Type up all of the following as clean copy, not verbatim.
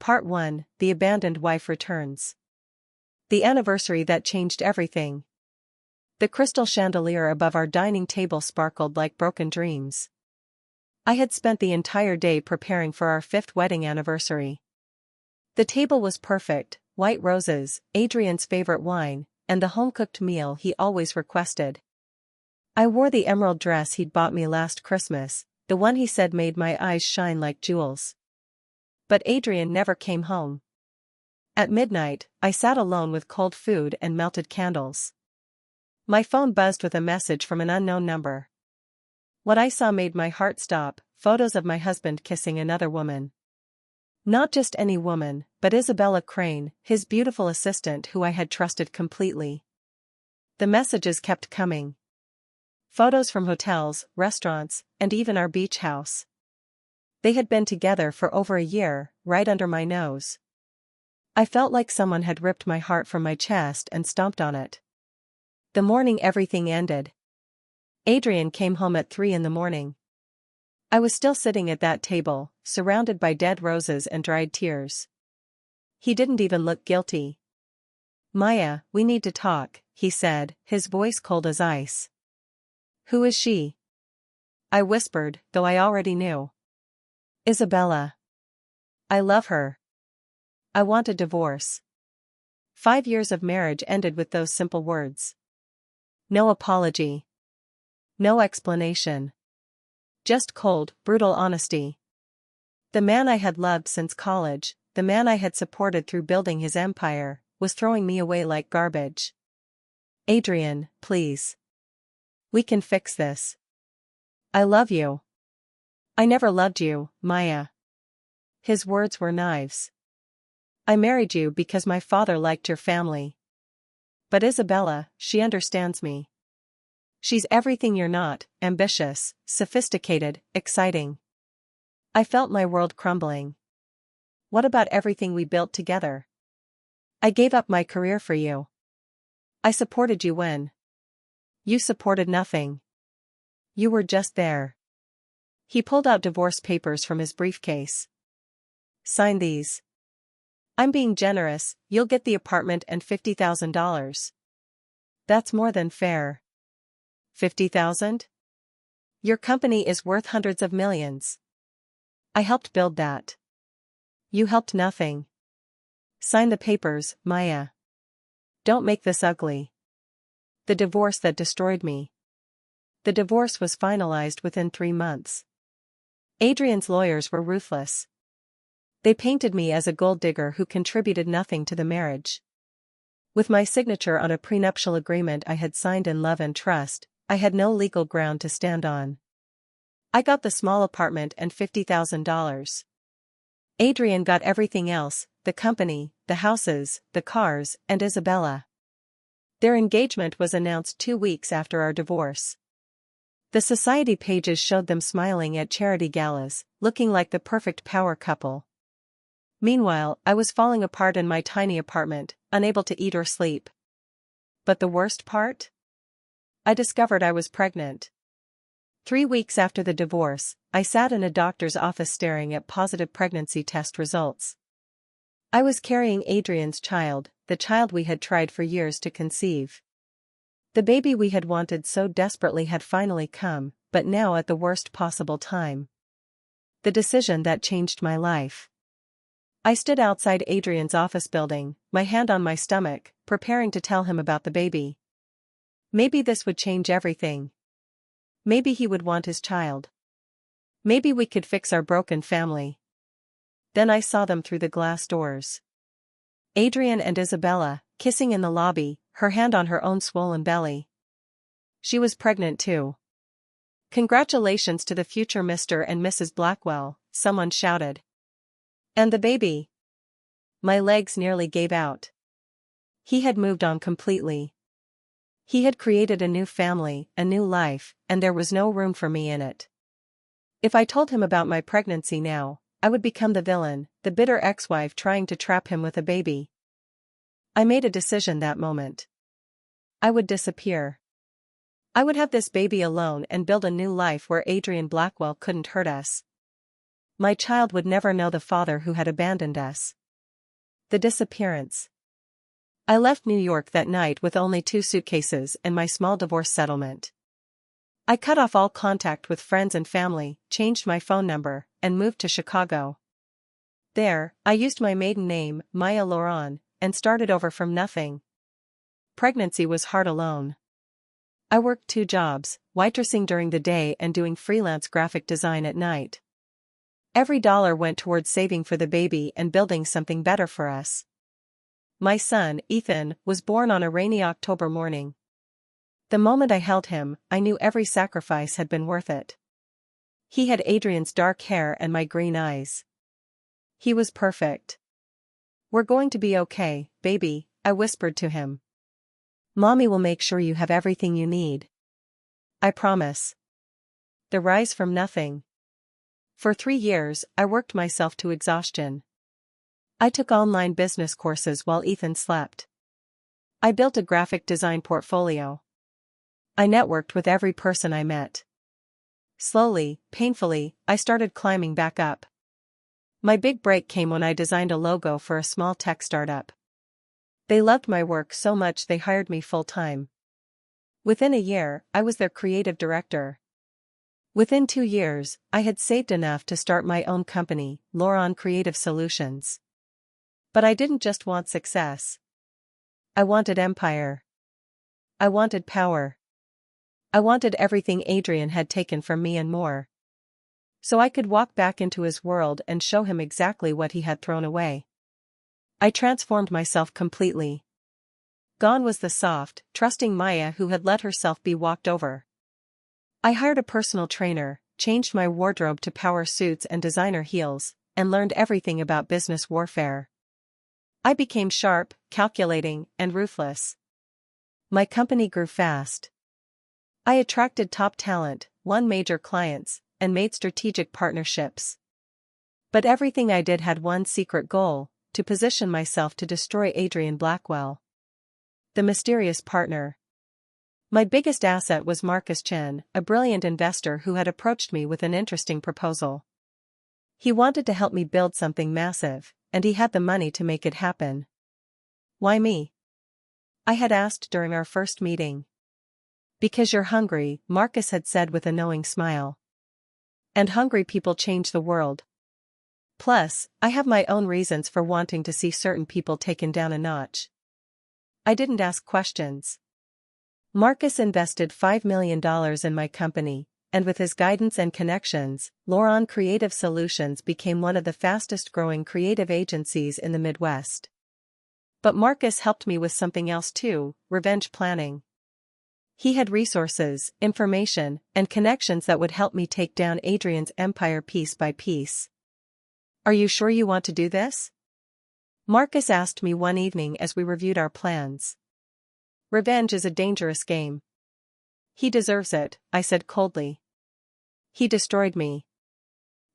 Part 1, The Abandoned Wife Returns. The anniversary that changed everything. The crystal chandelier above our dining table sparkled like broken dreams. I had spent the entire day preparing for our 5th wedding anniversary. The table was perfect, white roses, Adrian's favorite wine, and the home-cooked meal he always requested. I wore the emerald dress he'd bought me last Christmas, the one he said made my eyes shine like jewels. But Adrian never came home. At midnight, I sat alone with cold food and melted candles. My phone buzzed with a message from an unknown number. What I saw made my heart stop: photos of my husband kissing another woman. Not just any woman, but Isabella Crane, his beautiful assistant who I had trusted completely. The messages kept coming. Photos from hotels, restaurants, and even our beach house. They had been together for over a year, right under my nose. I felt like someone had ripped my heart from my chest and stomped on it. The morning everything ended. Adrian came home at 3 a.m. I was still sitting at that table, surrounded by dead roses and dried tears. He didn't even look guilty. "Maya, we need to talk," he said, his voice cold as ice. "Who is she?" I whispered, though I already knew. "Isabella. I love her. I want a divorce." 5 years of marriage ended with those simple words. No apology. No explanation. Just cold, brutal honesty. The man I had loved since college, the man I had supported through building his empire, was throwing me away like garbage. "Adrian, please. We can fix this. I love you." "I never loved you, Maya." His words were knives. "I married you because my father liked your family. But Isabella, she understands me. She's everything you're not: ambitious, sophisticated, exciting." I felt my world crumbling. "What about everything we built together? I gave up my career for you. I supported you when you supported nothing. You were just there." He pulled out divorce papers from his briefcase. "Sign these. I'm being generous, you'll get the apartment and $50,000. That's more than fair." "50,000? Your company is worth hundreds of millions. I helped build that. You helped nothing. Sign the papers, Maya. Don't make this ugly." The divorce that destroyed me. The divorce was finalized within 3 months. Adrian's lawyers were ruthless. They painted me as a gold digger who contributed nothing to the marriage. With my signature on a prenuptial agreement I had signed in love and trust, I had no legal ground to stand on. I got the small apartment and $50,000. Adrian got everything else: the company, the houses, the cars, and Isabella. Their engagement was announced 2 weeks after our divorce. The society pages showed them smiling at charity galas, looking like the perfect power couple. Meanwhile, I was falling apart in my tiny apartment, unable to eat or sleep. But the worst part? I discovered I was pregnant. 3 weeks after the divorce, I sat in a doctor's office staring at positive pregnancy test results. I was carrying Adrian's child, the child we had tried for years to conceive. The baby we had wanted so desperately had finally come, but now at the worst possible time. The decision that changed my life. I stood outside Adrian's office building, my hand on my stomach, preparing to tell him about the baby. Maybe this would change everything. Maybe he would want his child. Maybe we could fix our broken family. Then I saw them through the glass doors. Adrian and Isabella, kissing in the lobby, her hand on her own swollen belly. She was pregnant too. "Congratulations to the future Mr. and Mrs. Blackwell," someone shouted. "And the baby?" My legs nearly gave out. He had moved on completely. He had created a new family, a new life, and there was no room for me in it. If I told him about my pregnancy now, I would become the villain, the bitter ex-wife trying to trap him with a baby. I made a decision that moment. I would disappear. I would have this baby alone and build a new life where Adrian Blackwell couldn't hurt us. My child would never know the father who had abandoned us. The disappearance. I left New York that night with only 2 suitcases and my small divorce settlement. I cut off all contact with friends and family, changed my phone number, and moved to Chicago. There, I used my maiden name, Maya Loran, and started over from nothing. Pregnancy was hard alone. I worked 2 jobs, waitressing during the day and doing freelance graphic design at night. Every dollar went towards saving for the baby and building something better for us. My son, Ethan, was born on a rainy October morning. The moment I held him, I knew every sacrifice had been worth it. He had Adrian's dark hair and my green eyes. He was perfect. "We're going to be okay, baby," I whispered to him. "Mommy will make sure you have everything you need. I promise." The rise from nothing. For 3 years, I worked myself to exhaustion. I took online business courses while Ethan slept. I built a graphic design portfolio. I networked with every person I met. Slowly, painfully, I started climbing back up. My big break came when I designed a logo for a small tech startup. They loved my work so much they hired me full-time. Within a year, I was their creative director. Within 2 years, I had saved enough to start my own company, Loran Creative Solutions. But I didn't just want success. I wanted empire. I wanted power. I wanted everything Adrian had taken from me and more. So I could walk back into his world and show him exactly what he had thrown away. I transformed myself completely. Gone was the soft, trusting Maya who had let herself be walked over. I hired a personal trainer, changed my wardrobe to power suits and designer heels, and learned everything about business warfare. I became sharp, calculating, and ruthless. My company grew fast. I attracted top talent, won major clients, and made strategic partnerships. But everything I did had one secret goal: to position myself to destroy Adrian Blackwell. The mysterious partner. My biggest asset was Marcus Chen, a brilliant investor who had approached me with an interesting proposal. He wanted to help me build something massive, and he had the money to make it happen. "Why me?" I had asked during our first meeting. "Because you're hungry," Marcus had said with a knowing smile. "And hungry people change the world. Plus, I have my own reasons for wanting to see certain people taken down a notch." I didn't ask questions. Marcus invested $5 million in my company, and with his guidance and connections, Loran Creative Solutions became one of the fastest-growing creative agencies in the Midwest. But Marcus helped me with something else too: revenge planning. He had resources, information, and connections that would help me take down Adrian's empire piece by piece. "Are you sure you want to do this?" Marcus asked me one evening as we reviewed our plans. "Revenge is a dangerous game." "He deserves it," I said coldly. "He destroyed me.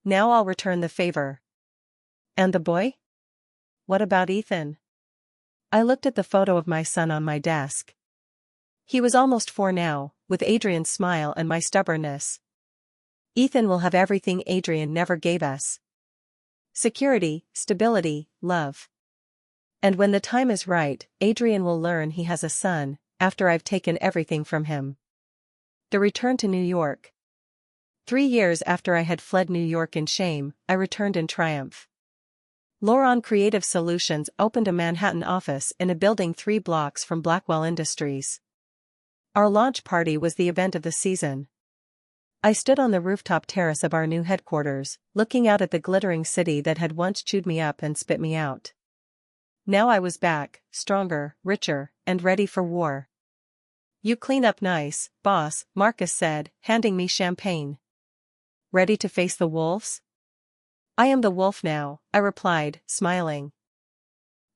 Now I'll return the favor." "And the boy? What about Ethan?" I looked at the photo of my son on my desk. He was almost 4 now, with Adrian's smile and my stubbornness. "Ethan will have everything Adrian never gave us. Security, stability, love. And when the time is right, Adrian will learn he has a son, after I've taken everything from him." The return to New York. 3 years after I had fled New York in shame, I returned in triumph. Loran Creative Solutions opened a Manhattan office in a building 3 blocks from Blackwell Industries. Our launch party was the event of the season. I stood on the rooftop terrace of our new headquarters, looking out at the glittering city that had once chewed me up and spit me out. Now I was back, stronger, richer, and ready for war. "You clean up nice, boss," Marcus said, handing me champagne. "Ready to face the wolves?" "I am the wolf now," I replied, smiling.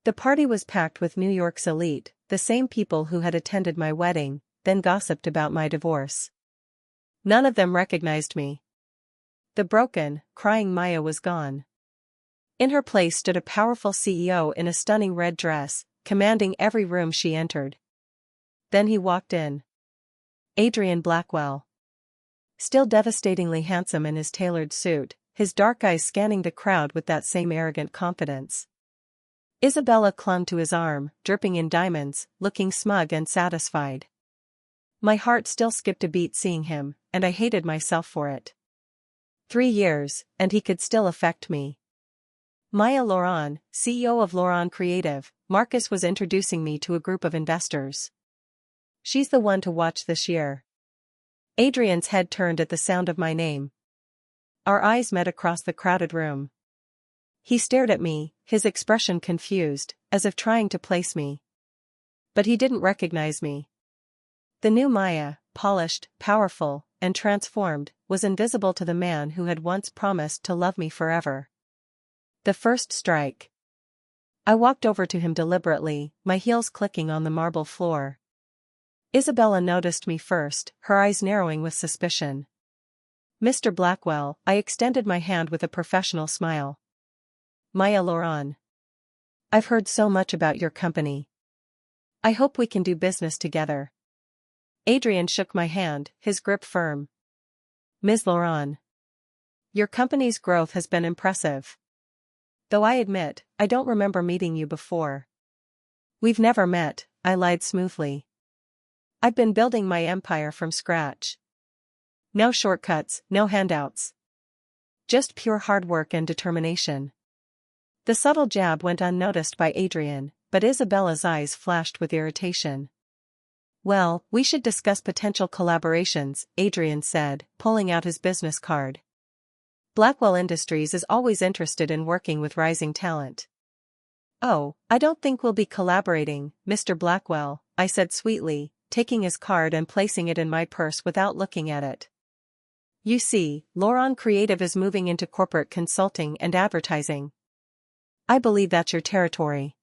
The party was packed with New York's elite, the same people who had attended my wedding, then gossiped about my divorce. None of them recognized me. The broken, crying Maya was gone. In her place stood a powerful CEO in a stunning red dress, commanding every room she entered. Then he walked in. Adrian Blackwell. Still devastatingly handsome in his tailored suit, his dark eyes scanning the crowd with that same arrogant confidence. Isabella clung to his arm, dripping in diamonds, looking smug and satisfied. My heart still skipped a beat seeing him, and I hated myself for it. 3 years, and he could still affect me. Maya Laurent, CEO of Laurent Creative, Marcus was introducing me to a group of investors. She's the one to watch this year. Adrian's head turned at the sound of my name. Our eyes met across the crowded room. He stared at me, his expression confused, as if trying to place me. But he didn't recognize me. The new Maya, polished, powerful, and transformed, was invisible to the man who had once promised to love me forever. The first strike. I walked over to him deliberately, my heels clicking on the marble floor. Isabella noticed me first, her eyes narrowing with suspicion. Mr. Blackwell, I extended my hand with a professional smile. Maya Laurent. I've heard so much about your company. I hope we can do business together. Adrian shook my hand, his grip firm. Ms. Laurent. Your company's growth has been impressive. Though I admit, I don't remember meeting you before. We've never met, I lied smoothly. I've been building my empire from scratch. No shortcuts, no handouts. Just pure hard work and determination. The subtle jab went unnoticed by Adrian, but Isabella's eyes flashed with irritation. Well, we should discuss potential collaborations, Adrian said, pulling out his business card. Blackwell Industries is always interested in working with rising talent. Oh, I don't think we'll be collaborating, Mr. Blackwell, I said sweetly, taking his card and placing it in my purse without looking at it. You see, Laurent Creative is moving into corporate consulting and advertising. I believe that's your territory.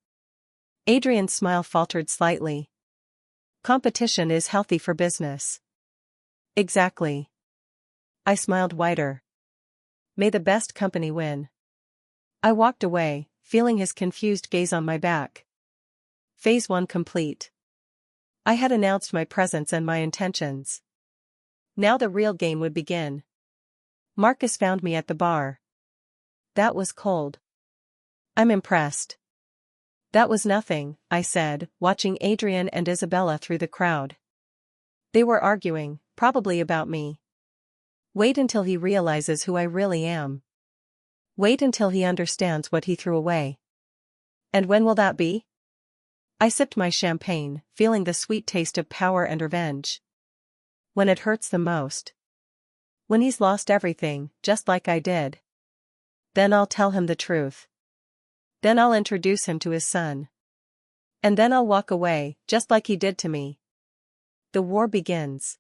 Adrian's smile faltered slightly. Competition is healthy for business. Exactly. I smiled wider. May the best company win. I walked away, feeling his confused gaze on my back. Phase 1 complete. I had announced my presence and my intentions. Now the real game would begin. Marcus found me at the bar. That was cold. I'm impressed. That was nothing, I said, watching Adrian and Isabella through the crowd. They were arguing, probably about me. Wait until he realizes who I really am. Wait until he understands what he threw away. And when will that be? I sipped my champagne, feeling the sweet taste of power and revenge. When it hurts the most. When he's lost everything, just like I did. Then I'll tell him the truth. Then I'll introduce him to his son. And then I'll walk away, just like he did to me. The war begins.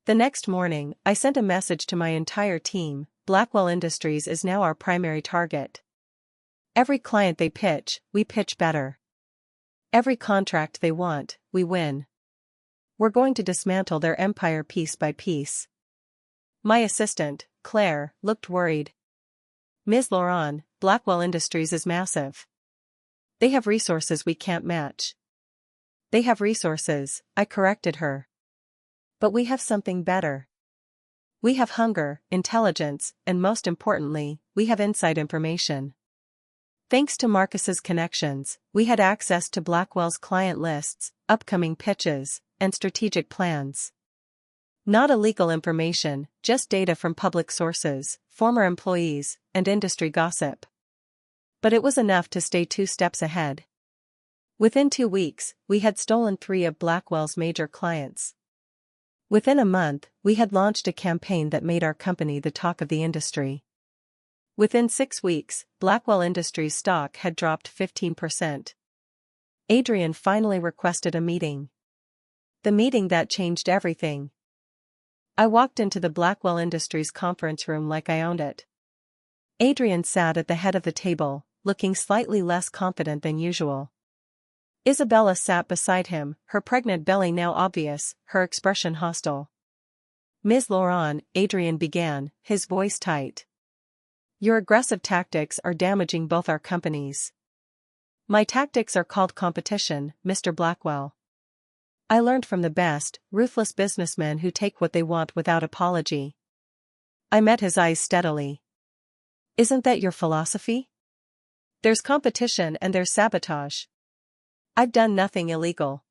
The next morning, I sent a message to my entire team. Blackwell Industries is now our primary target. Every client they pitch, we pitch better. Every contract they want, we win. We're going to dismantle their empire piece by piece. My assistant, Claire, looked worried. Ms. Laurent, Blackwell Industries is massive. They have resources we can't match. They have resources, I corrected her. But we have something better. We have hunger, intelligence, and most importantly, we have inside information. Thanks to Marcus's connections, we had access to Blackwell's client lists, upcoming pitches, and strategic plans. Not illegal information, just data from public sources, former employees, and industry gossip. But it was enough to stay 2 steps ahead. Within 2 weeks, we had stolen 3 of Blackwell's major clients. Within a month, we had launched a campaign that made our company the talk of the industry. Within 6 weeks, Blackwell Industries stock had dropped 15%. Adrian finally requested a meeting. The meeting that changed everything. I walked into the Blackwell Industries conference room like I owned it. Adrian sat at the head of the table, looking slightly less confident than usual. Isabella sat beside him, her pregnant belly now obvious, her expression hostile. Ms. Laurent, Adrian began, his voice tight. Your aggressive tactics are damaging both our companies. My tactics are called competition, Mr. Blackwell. I learned from the best, ruthless businessmen who take what they want without apology. I met his eyes steadily. Isn't that your philosophy? There's competition and there's sabotage. I've done nothing illegal.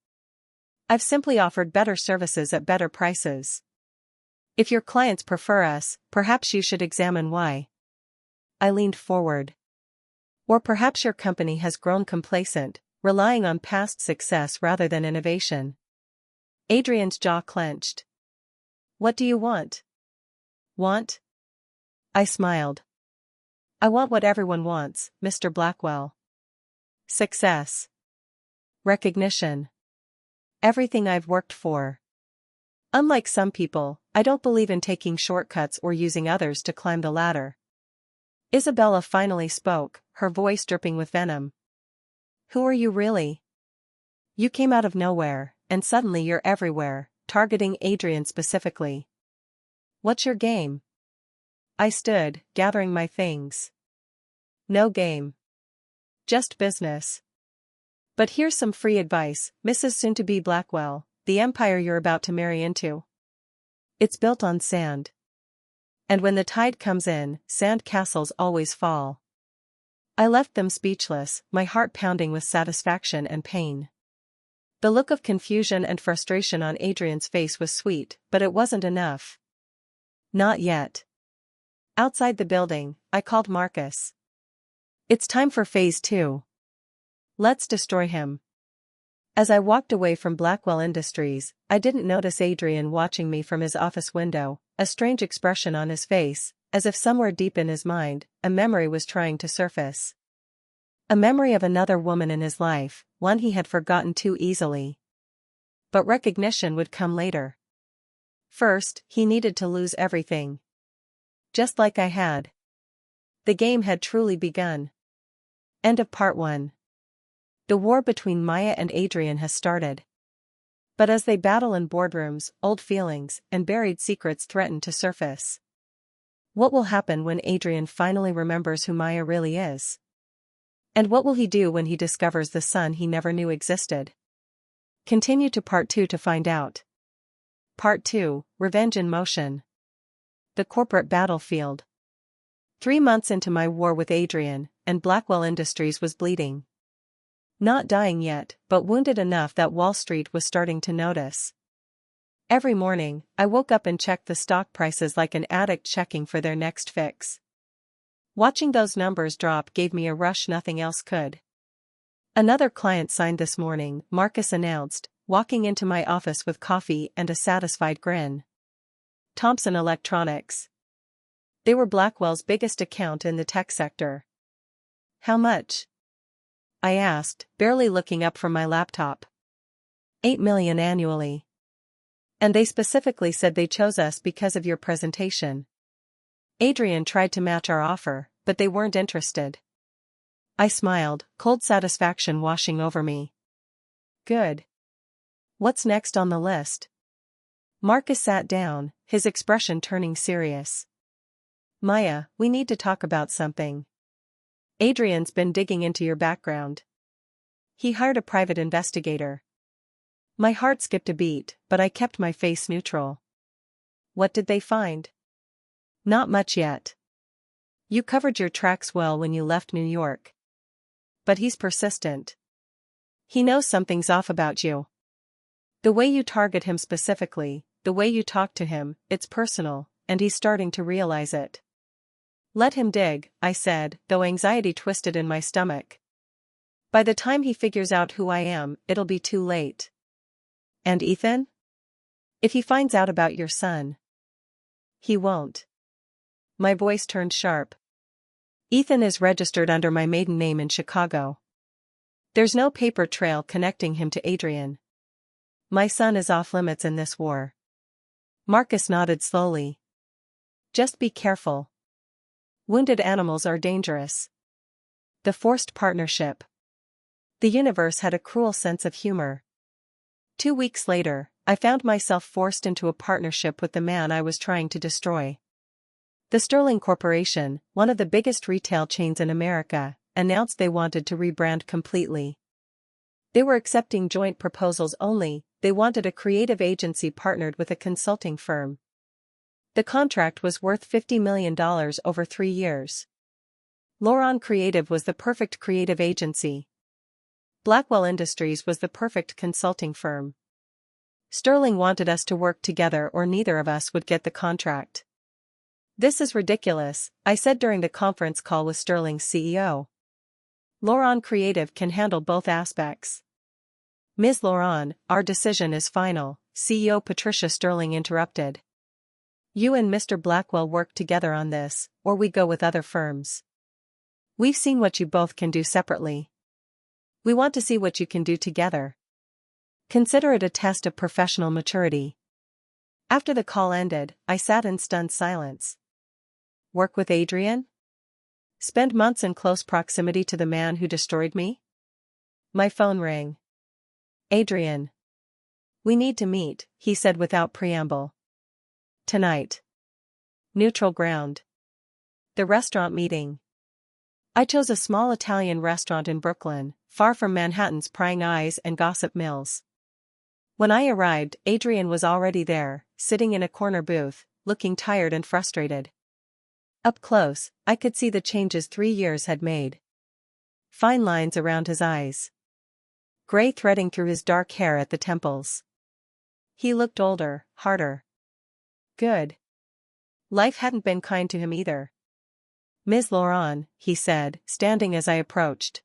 I've simply offered better services at better prices. If your clients prefer us, perhaps you should examine why. I leaned forward. Or perhaps your company has grown complacent, relying on past success rather than innovation. Adrian's jaw clenched. What do you want? Want? I smiled. I want what everyone wants, Mr. Blackwell. Success. Recognition. Everything I've worked for. Unlike some people, I don't believe in taking shortcuts or using others to climb the ladder. Isabella finally spoke, her voice dripping with venom. Who are you really? You came out of nowhere, and suddenly you're everywhere, targeting Adrian specifically. What's your game? I stood, gathering my things. No game. Just business. But here's some free advice, Mrs. Soon-to-be Blackwell, the empire you're about to marry into. It's built on sand. And when the tide comes in, sand castles always fall. I left them speechless, my heart pounding with satisfaction and pain. The look of confusion and frustration on Adrian's face was sweet, but it wasn't enough. Not yet. Outside the building, I called Marcus. It's time for phase 2. Let's destroy him. As I walked away from Blackwell Industries, I didn't notice Adrian watching me from his office window, a strange expression on his face, as if somewhere deep in his mind, a memory was trying to surface. A memory of another woman in his life, one he had forgotten too easily. But recognition would come later. First, he needed to lose everything. Just like I had. The game had truly begun. End of part 1. The war between Maya and Adrian has started. But as they battle in boardrooms, old feelings and buried secrets threaten to surface. What will happen when Adrian finally remembers who Maya really is? And what will he do when he discovers the son he never knew existed? Continue to part 2 to find out. Part 2, Revenge in Motion. The corporate battlefield. 3 months into my war with Adrian, and Blackwell Industries was bleeding. Not dying yet, but wounded enough that Wall Street was starting to notice. Every morning, I woke up and checked the stock prices like an addict checking for their next fix. Watching those numbers drop gave me a rush nothing else could. Another client signed this morning, Marcus announced, walking into my office with coffee and a satisfied grin. Thompson Electronics. They were Blackwell's biggest account in the tech sector. How much? I asked, barely looking up from my laptop. $8 million annually. And they specifically said they chose us because of your presentation. Adrian tried to match our offer, but they weren't interested. I smiled, cold satisfaction washing over me. Good. What's next on the list? Marcus sat down, his expression turning serious. Maya, we need to talk about something. Adrian's been digging into your background. He hired a private investigator. My heart skipped a beat, but I kept my face neutral. What did they find? Not much yet. You covered your tracks well when you left New York. But he's persistent. He knows something's off about you. The way you target him specifically, the way you talk to him, it's personal, and he's starting to realize it. Let him dig, I said, though anxiety twisted in my stomach. By the time he figures out who I am, it'll be too late. And Ethan? If he finds out about your son. He won't. My voice turned sharp. Ethan is registered under my maiden name in Chicago. There's no paper trail connecting him to Adrian. My son is off limits in this war. Marcus nodded slowly. Just be careful. Wounded animals are dangerous. The forced partnership. The universe had a cruel sense of humor. 2 weeks later, I found myself forced into a partnership with the man I was trying to destroy. The Sterling Corporation, one of the biggest retail chains in America, announced they wanted to rebrand completely. They were accepting joint proposals only, they wanted a creative agency partnered with a consulting firm. The contract was worth $50 million over 3 years. Loron Creative was the perfect creative agency. Blackwell Industries was the perfect consulting firm. Sterling wanted us to work together or neither of us would get the contract. This is ridiculous, I said during the conference call with Sterling's CEO. Loron Creative can handle both aspects. Ms. Loron, our decision is final, CEO Patricia Sterling interrupted. You and Mr. Blackwell work together on this, or we go with other firms. We've seen what you both can do separately. We want to see what you can do together. Consider it a test of professional maturity. After the call ended, I sat in stunned silence. Work with Adrian? Spend months in close proximity to the man who destroyed me? My phone rang. Adrian. We need to meet, he said without preamble. Tonight. Neutral ground. The restaurant meeting. I chose a small Italian restaurant in Brooklyn, far from Manhattan's prying eyes and gossip mills. When I arrived, Adrian was already there, sitting in a corner booth, looking tired and frustrated. Up close, I could see the changes 3 years had made. Fine lines around his eyes. Gray threading through his dark hair at the temples. He looked older, harder. Good. Life hadn't been kind to him either. Ms. Loron, he said, standing as I approached.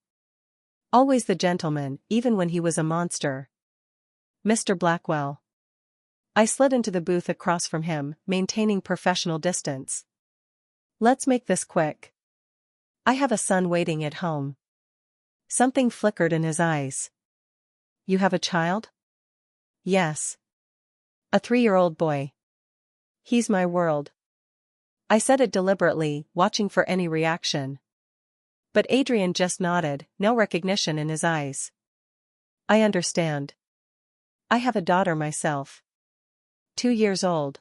Always the gentleman, even when he was a monster. Mr. Blackwell. I slid into the booth across from him, maintaining professional distance. Let's make this quick. I have a son waiting at home. Something flickered in his eyes. You have a child? Yes. A 3-year-old boy. He's my world. I said it deliberately, watching for any reaction. But Adrian just nodded, no recognition in his eyes. I understand. I have a daughter myself. 2 years old.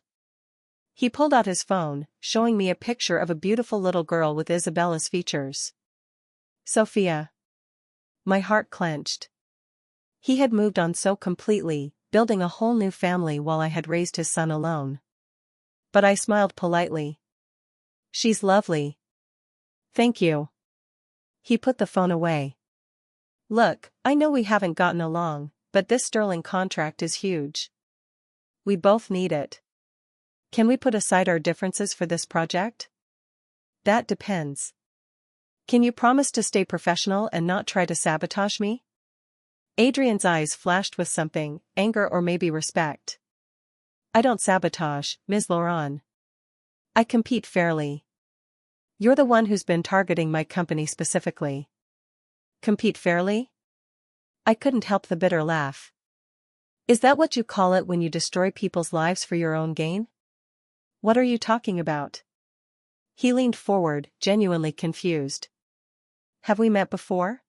He pulled out his phone, showing me a picture of a beautiful little girl with Isabella's features. Sophia. My heart clenched. He had moved on so completely, building a whole new family while I had raised his son alone. But I smiled politely. She's lovely. Thank you. He put the phone away. Look, I know we haven't gotten along, but this Sterling contract is huge. We both need it. Can we put aside our differences for this project? That depends. Can you promise to stay professional and not try to sabotage me? Adrian's eyes flashed with something, anger or maybe respect. I don't sabotage, Ms. Loron. I compete fairly. You're the one who's been targeting my company specifically. Compete fairly? I couldn't help the bitter laugh. Is that what you call it when you destroy people's lives for your own gain? What are you talking about? He leaned forward, genuinely confused. Have we met before?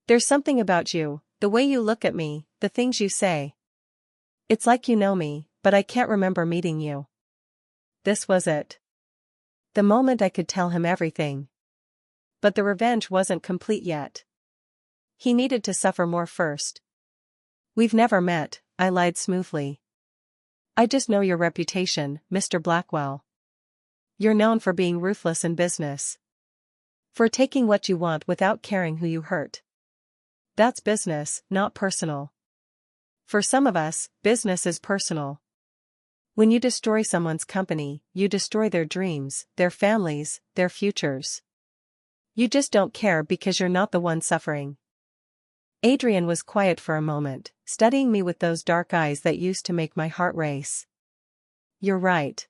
There's something about you, the way you look at me, the things you say. It's like you know me, but I can't remember meeting you. This was it. The moment I could tell him everything. But the revenge wasn't complete yet. He needed to suffer more first. We've never met, I lied smoothly. I just know your reputation, Mr. Blackwell. You're known for being ruthless in business. For taking what you want without caring who you hurt. That's business, not personal. For some of us, business is personal. When you destroy someone's company, you destroy their dreams, their families, their futures. You just don't care because you're not the one suffering. Adrian was quiet for a moment, studying me with those dark eyes that used to make my heart race. You're right.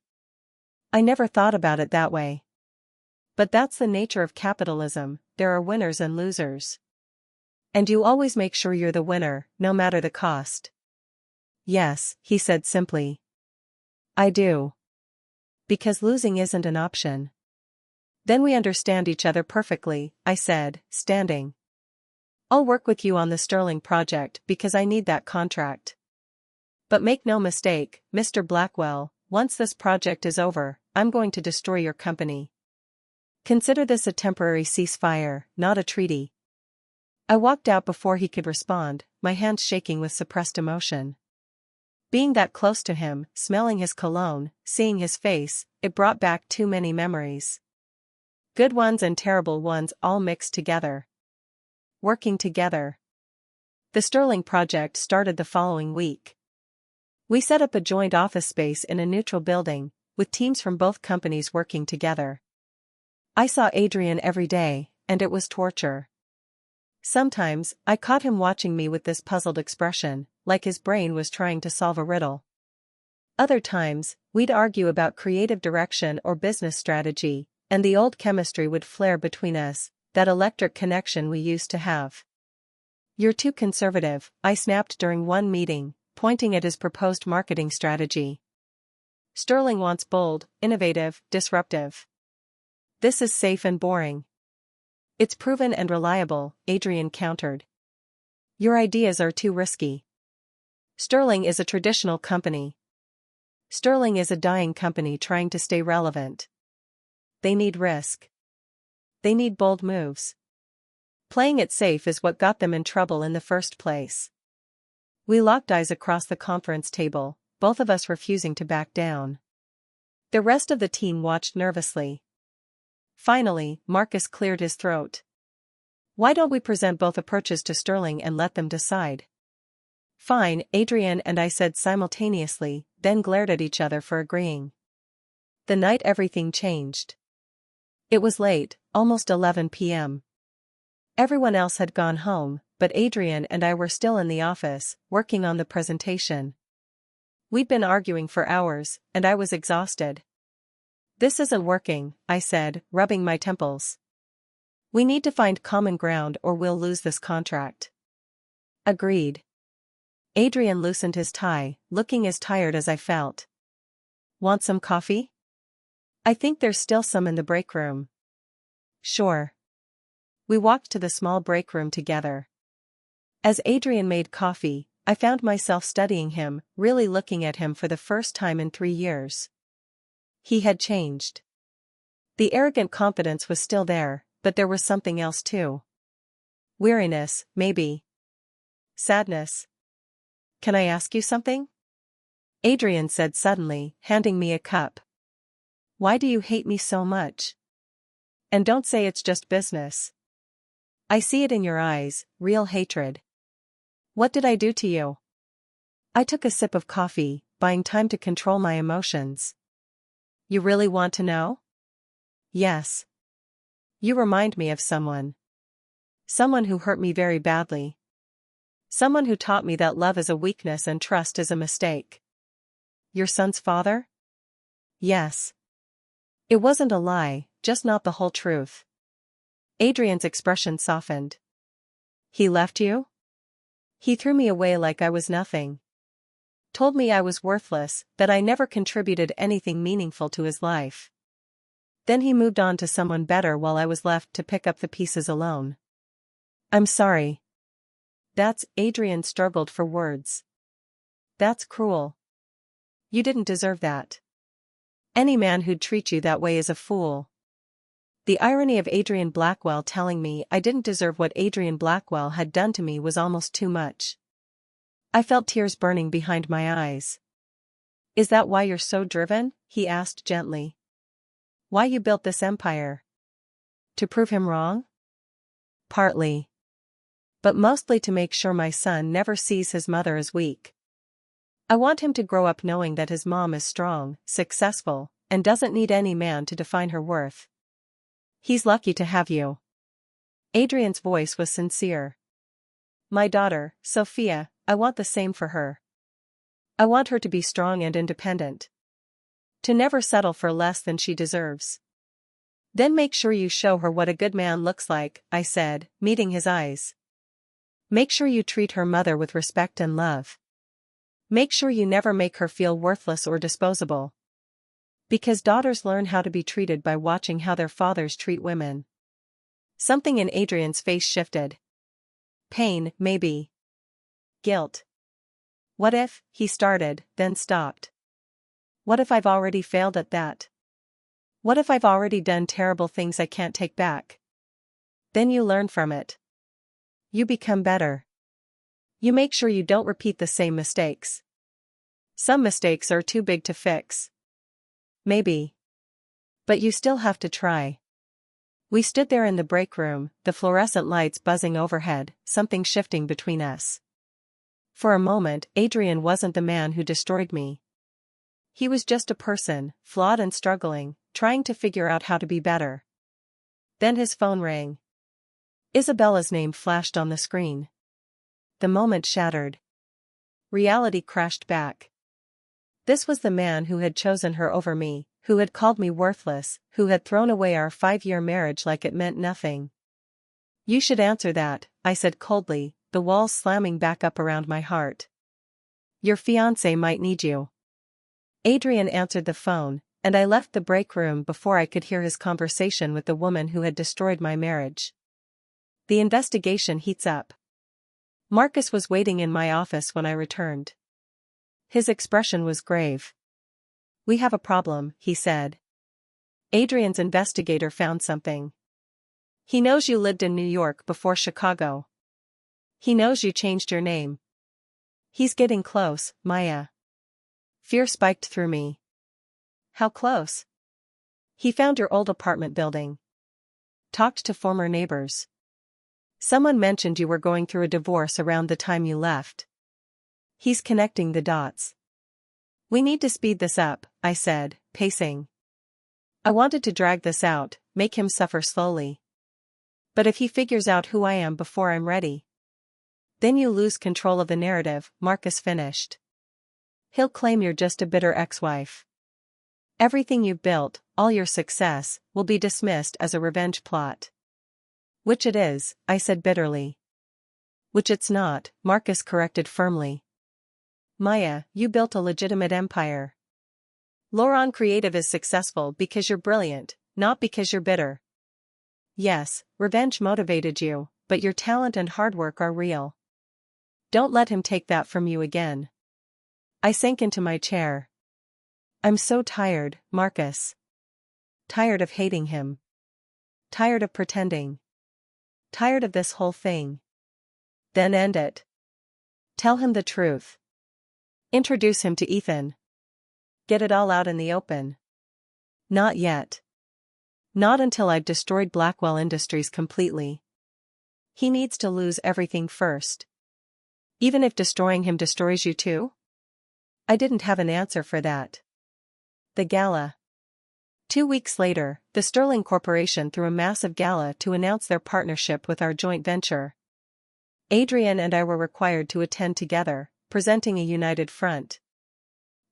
I never thought about it that way. But that's the nature of capitalism, there are winners and losers. And you always make sure you're the winner, no matter the cost. Yes, he said simply. I do. Because losing isn't an option. Then we understand each other perfectly, I said, standing. I'll work with you on the Sterling project because I need that contract. But make no mistake, Mr. Blackwell, once this project is over, I'm going to destroy your company. Consider this a temporary ceasefire, not a treaty. I walked out before he could respond, my hands shaking with suppressed emotion. Being that close to him, smelling his cologne, seeing his face, it brought back too many memories. Good ones and terrible ones all mixed together. Working together. The Sterling project started the following week. We set up a joint office space in a neutral building, with teams from both companies working together. I saw Adrian every day, and it was torture. Sometimes, I caught him watching me with this puzzled expression, like his brain was trying to solve a riddle. Other times, we'd argue about creative direction or business strategy, and the old chemistry would flare between us, that electric connection we used to have. "You're too conservative," I snapped during one meeting, pointing at his proposed marketing strategy. "Sterling wants bold, innovative, disruptive. This is safe and boring." "It's proven and reliable," Adrian countered. "Your ideas are too risky. Sterling is a traditional company. Sterling is a dying company trying to stay relevant. They need risk. They need bold moves. Playing it safe is what got them in trouble in the first place." We locked eyes across the conference table, both of us refusing to back down. The rest of the team watched nervously. Finally, Marcus cleared his throat. "Why don't we present both approaches to Sterling and let them decide?" "Fine," Adrian and I said simultaneously, then glared at each other for agreeing. The night everything changed. It was late, almost 11 p.m. Everyone else had gone home, but Adrian and I were still in the office, working on the presentation. We'd been arguing for hours, and I was exhausted. "This isn't working," I said, rubbing my temples. "We need to find common ground or we'll lose this contract." "Agreed." Adrian loosened his tie, looking as tired as I felt. "Want some coffee?" "I think there's still some in the break room." "Sure." We walked to the small break room together. As Adrian made coffee, I found myself studying him, really looking at him for the first time in 3 years. He had changed. The arrogant confidence was still there, but there was something else too. Weariness, maybe. Sadness. "Can I ask you something?" Adrian said suddenly, handing me a cup. "Why do you hate me so much? And don't say it's just business. I see it in your eyes, real hatred. What did I do to you?" I took a sip of coffee, buying time to control my emotions. "You really want to know?" "Yes. You remind me of someone. Someone who hurt me very badly. Someone who taught me that love is a weakness and trust is a mistake." "Your son's father?" "Yes." It wasn't a lie, just not the whole truth. Adrian's expression softened. "He left you?" "He threw me away like I was nothing. Told me I was worthless, that I never contributed anything meaningful to his life. Then he moved on to someone better while I was left to pick up the pieces alone." "I'm sorry." Adrian struggled for words. "That's cruel. You didn't deserve that. Any man who'd treat you that way is a fool." The irony of Adrian Blackwell telling me I didn't deserve what Adrian Blackwell had done to me was almost too much. I felt tears burning behind my eyes. "Is that why you're so driven?" he asked gently. "Why you built this empire? To prove him wrong?" "Partly. But mostly to make sure my son never sees his mother as weak. I want him to grow up knowing that his mom is strong, successful, and doesn't need any man to define her worth. He's lucky to have you." Adrian's voice was sincere. "My daughter, Sophia, I want the same for her. I want her to be strong and independent. To never settle for less than she deserves." "Then make sure you show her what a good man looks like," I said, meeting his eyes. "Make sure you treat her mother with respect and love. Make sure you never make her feel worthless or disposable. Because daughters learn how to be treated by watching how their fathers treat women." Something in Adrian's face shifted. Pain, maybe. Guilt. "What if," he started, then stopped. "What if I've already failed at that? What if I've already done terrible things I can't take back?" "Then you learn from it. You become better. You make sure you don't repeat the same mistakes. Some mistakes are too big to fix. Maybe. But you still have to try." We stood there in the break room, the fluorescent lights buzzing overhead, something shifting between us. For a moment, Adrian wasn't the man who destroyed me. He was just a person, flawed and struggling, trying to figure out how to be better. Then his phone rang. Isabella's name flashed on the screen. The moment shattered. Reality crashed back. This was the man who had chosen her over me, who had called me worthless, who had thrown away our 5-year marriage like it meant nothing. You should answer that, I said coldly, the walls slamming back up around my heart. Your fiancé might need you. Adrian answered the phone, and I left the break room before I could hear his conversation with the woman who had destroyed my marriage. The investigation heats up. Marcus was waiting in my office when I returned. His expression was grave. We have a problem, he said. Adrian's investigator found something. He knows you lived in New York before Chicago. He knows you changed your name. He's getting close, Maya. Fear spiked through me. How close? He found your old apartment building. Talked to former neighbors. Someone mentioned you were going through a divorce around the time you left. He's connecting the dots. We need to speed this up, I said, pacing. I wanted to drag this out, make him suffer slowly. But if he figures out who I am before I'm ready, then you lose control of the narrative, Marcus finished. He'll claim you're just a bitter ex-wife. Everything you've built, all your success, will be dismissed as a revenge plot. Which it is, I said bitterly. Which it's not, Marcus corrected firmly. Maya, you built a legitimate empire. Lauron Creative is successful because you're brilliant, not because you're bitter. Yes, revenge motivated you, but your talent and hard work are real. Don't let him take that from you again. I sank into my chair. I'm so tired, Marcus. Tired of hating him. Tired of pretending. Tired of this whole thing. Then end it. Tell him the truth. Introduce him to Ethan. Get it all out in the open. Not yet. Not until I've destroyed Blackwell Industries completely. He needs to lose everything first. Even if destroying him destroys you too? I didn't have an answer for that. The gala. 2 weeks later, the Sterling Corporation threw a massive gala to announce their partnership with our joint venture. Adrian and I were required to attend together, presenting a united front.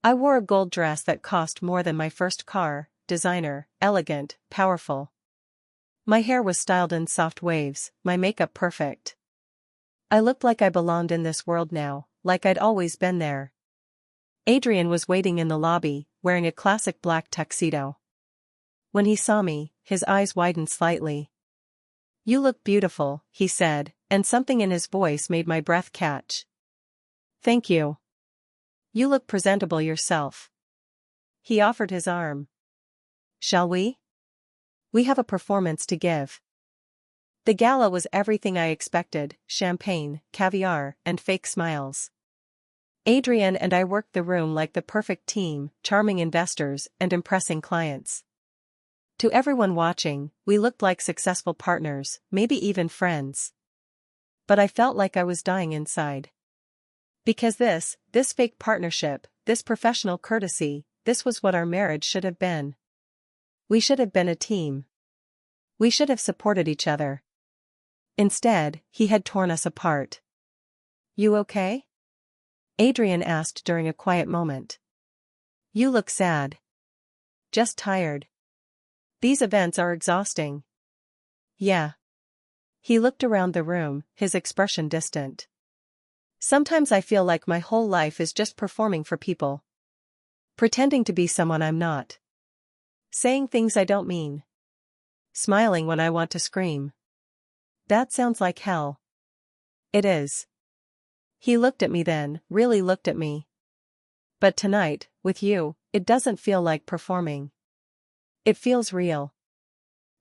I wore a gold dress that cost more than my first car, designer, elegant, powerful. My hair was styled in soft waves, my makeup perfect. I looked like I belonged in this world now, like I'd always been there. Adrian was waiting in the lobby, wearing a classic black tuxedo. When he saw me, his eyes widened slightly. You look beautiful, he said, and something in his voice made my breath catch. Thank you. You look presentable yourself. He offered his arm. Shall we? We have a performance to give. The gala was everything I expected, champagne, caviar, and fake smiles. Adrian and I worked the room like the perfect team, charming investors and impressing clients. To everyone watching, we looked like successful partners, maybe even friends. But I felt like I was dying inside. Because this fake partnership, this professional courtesy, this was what our marriage should have been. We should have been a team. We should have supported each other. Instead, he had torn us apart. You okay? Adrian asked during a quiet moment. You look sad. Just tired. These events are exhausting. Yeah. He looked around the room, his expression distant. Sometimes I feel like my whole life is just performing for people. Pretending to be someone I'm not. Saying things I don't mean. Smiling when I want to scream. That sounds like hell. It is. He looked at me then, really looked at me. But tonight, with you, it doesn't feel like performing. It feels real.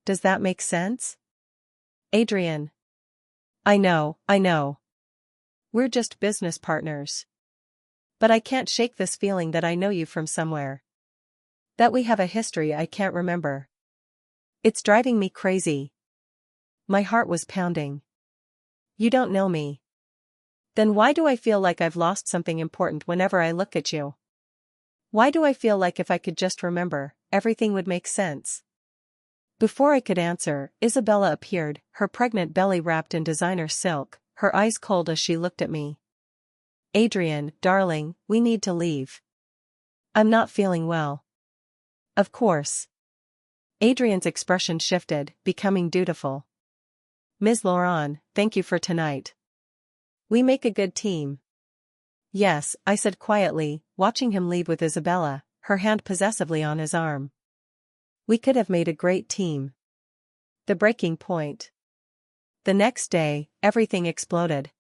Does that make sense? Adrian. I know. We're just business partners. But I can't shake this feeling that I know you from somewhere. That we have a history I can't remember. It's driving me crazy. My heart was pounding. You don't know me. Then why do I feel like I've lost something important whenever I look at you? Why do I feel like if I could just remember, everything would make sense? Before I could answer, Isabella appeared, her pregnant belly wrapped in designer silk, her eyes cold as she looked at me. Adrian, darling, we need to leave. I'm not feeling well. Of course. Adrian's expression shifted, becoming dutiful. Ms. Laurent, thank you for tonight. We make a good team. Yes, I said quietly, watching him leave with Isabella, her hand possessively on his arm. We could have made a great team. The breaking point. The next day, everything exploded.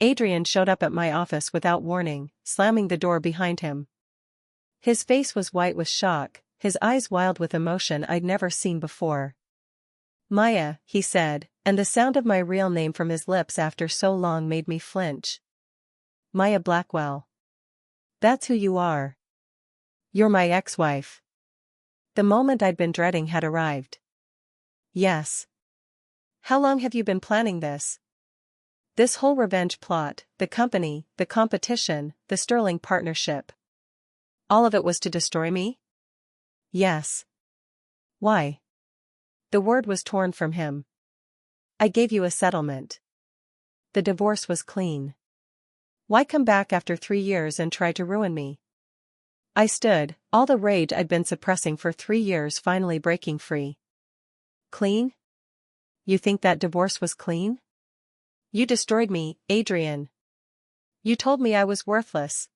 Adrian showed up at my office without warning, slamming the door behind him. His face was white with shock, his eyes wild with emotion I'd never seen before. Maya, he said, and the sound of my real name from his lips after so long made me flinch. Maya Blackwell. That's who you are. You're my ex-wife. The moment I'd been dreading had arrived. Yes. How long have you been planning this? This whole revenge plot, the company, the competition, the sterling partnership. All of it was to destroy me? Yes. Why? The word was torn from him. I gave you a settlement. The divorce was clean. Why come back after 3 years and try to ruin me? I stood, all the rage I'd been suppressing for 3 years finally breaking free. Clean? You think that divorce was clean? You destroyed me, Adrian. You told me I was worthless.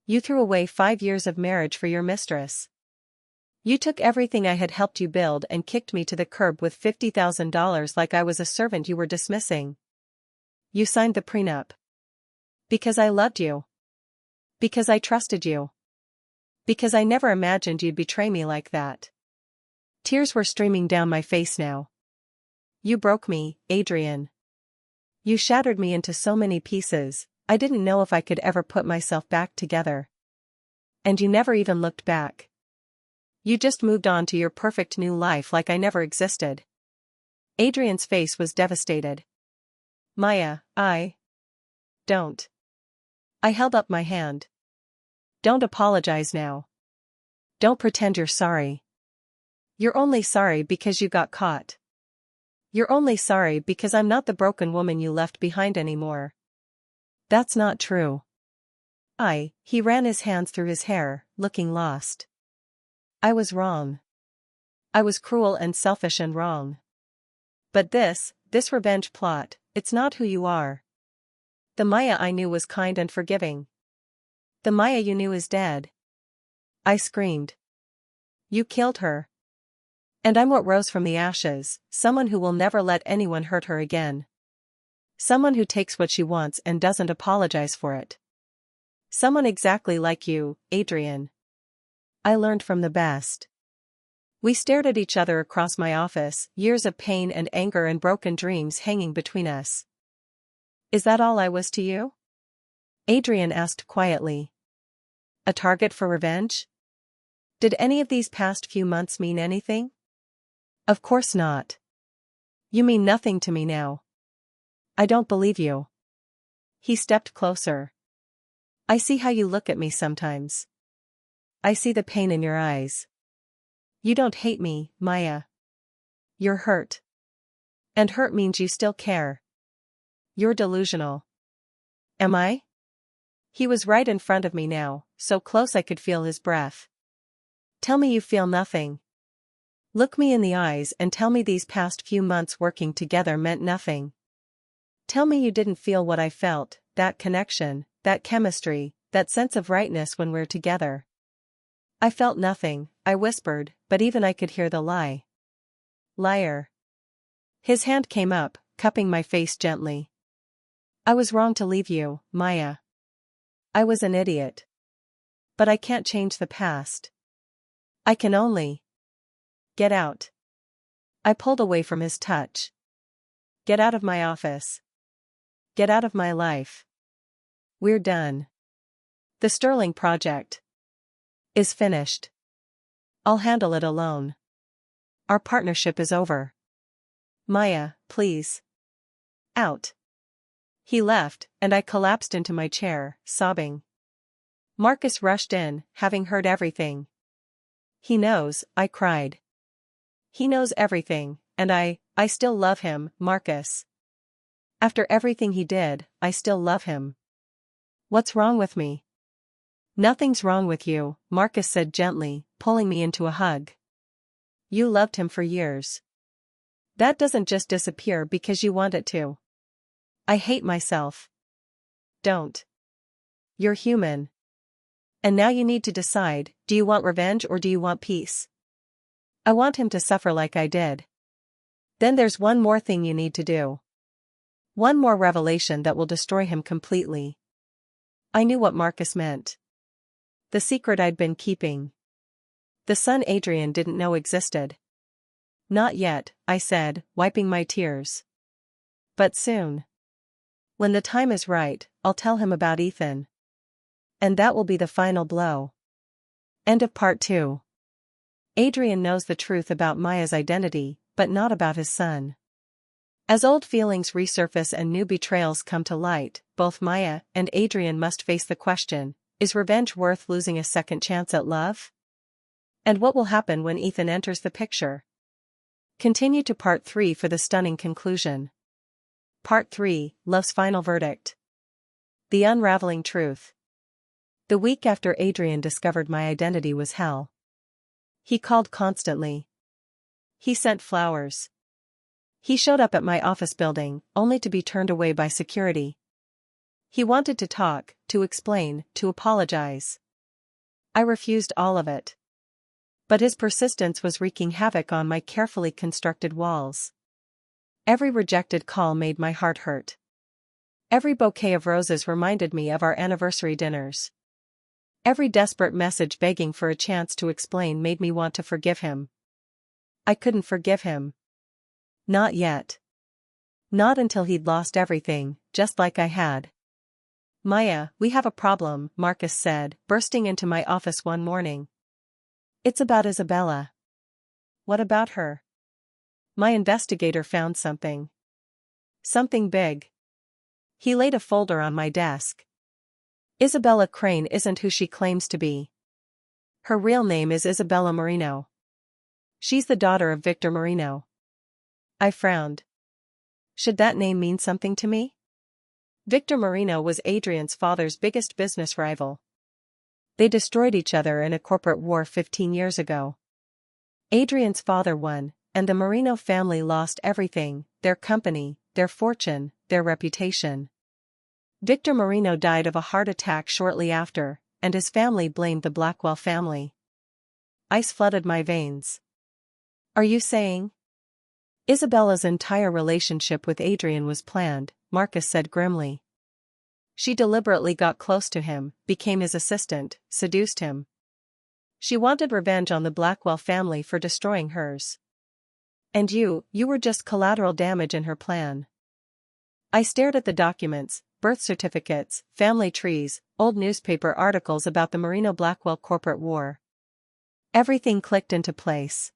You threw away 5 years of marriage for your mistress. You took everything I had helped you build and kicked me to the curb with $50,000 like I was a servant you were dismissing. You signed the prenup. Because I loved you. Because I trusted you. Because I never imagined you'd betray me like that. Tears were streaming down my face now. You broke me, Adrian. You shattered me into so many pieces, I didn't know if I could ever put myself back together. And you never even looked back. You just moved on to your perfect new life like I never existed. Adrian's face was devastated. Maya, don't. I held up my hand. Don't apologize now. Don't pretend you're sorry. You're only sorry because you got caught. You're only sorry because I'm not the broken woman you left behind anymore. That's not true. He ran his hands through his hair, looking lost. I was wrong. I was cruel and selfish and wrong. But this revenge plot, it's not who you are. The Maya I knew was kind and forgiving. The Maya you knew is dead. I screamed. You killed her. And I'm what rose from the ashes, someone who will never let anyone hurt her again. Someone who takes what she wants and doesn't apologize for it. Someone exactly like you, Adrian. I learned from the best. We stared at each other across my office, years of pain and anger and broken dreams hanging between us. Is that all I was to you? Adrian asked quietly. A target for revenge? Did any of these past few months mean anything? Of course not. You mean nothing to me now. I don't believe you. He stepped closer. I see how you look at me sometimes. I see the pain in your eyes. You don't hate me, Maya. You're hurt. And hurt means you still care. You're delusional. Am I? He was right in front of me now, so close I could feel his breath. Tell me you feel nothing. Look me in the eyes and tell me these past few months working together meant nothing. Tell me you didn't feel what I felt, that connection, that chemistry, that sense of rightness when we're together. I felt nothing, I whispered, but even I could hear the lie. Liar. His hand came up, cupping my face gently. I was wrong to leave you, Maya. I was an idiot. But I can't change the past. I can only get out. I pulled away from his touch. Get out of my office. Get out of my life. We're done. The Sterling project is finished. I'll handle it alone. Our partnership is over. Maya, please. Out. He left, and I collapsed into my chair, sobbing. Marcus rushed in, having heard everything. He knows, I cried. He knows everything, and I still love him, Marcus. After everything he did, I still love him. What's wrong with me? Nothing's wrong with you, Marcus said gently, pulling me into a hug. You loved him for years. That doesn't just disappear because you want it to. I hate myself. Don't. You're human. And now you need to decide, do you want revenge or do you want peace? I want him to suffer like I did. Then there's one more thing you need to do. One more revelation that will destroy him completely. I knew what Marcus meant. The secret I'd been keeping. The son Adrian didn't know existed. Not yet, I said, wiping my tears. But soon. When the time is right, I'll tell him about Ethan. And that will be the final blow. End of part 2. Adrian knows the truth about Maya's identity, but not about his son. As old feelings resurface and new betrayals come to light, both Maya and Adrian must face the question, is revenge worth losing a second chance at love? And what will happen when Ethan enters the picture? Continue to part 3 for the stunning conclusion. Part 3, Love's Final Verdict. The Unraveling Truth. The week after Adrian discovered my identity was hell. He called constantly. He sent flowers. He showed up at my office building, only to be turned away by security. He wanted to talk, to explain, to apologize. I refused all of it. But his persistence was wreaking havoc on my carefully constructed walls. Every rejected call made my heart hurt. Every bouquet of roses reminded me of our anniversary dinners. Every desperate message begging for a chance to explain made me want to forgive him. I couldn't forgive him. Not yet. Not until he'd lost everything, just like I had. Maya, we have a problem, Marcus said, bursting into my office one morning. It's about Isabella. What about her? My investigator found something. Something big. He laid a folder on my desk. Isabella Crane isn't who she claims to be. Her real name is Isabella Marino. She's the daughter of Victor Marino. I frowned. Should that name mean something to me? Victor Marino was Adrian's father's biggest business rival. They destroyed each other in a corporate war 15 years ago. Adrian's father won, and the Marino family lost everything, their company, their fortune, their reputation. Victor Marino died of a heart attack shortly after, and his family blamed the Blackwell family. Ice flooded my veins. Are you saying? Isabella's entire relationship with Adrian was planned, Marcus said grimly. She deliberately got close to him, became his assistant, seduced him. She wanted revenge on the Blackwell family for destroying hers. And you were just collateral damage in her plan. I stared at the documents, birth certificates, family trees, old newspaper articles about the Marino-Blackwell corporate war. Everything clicked into place.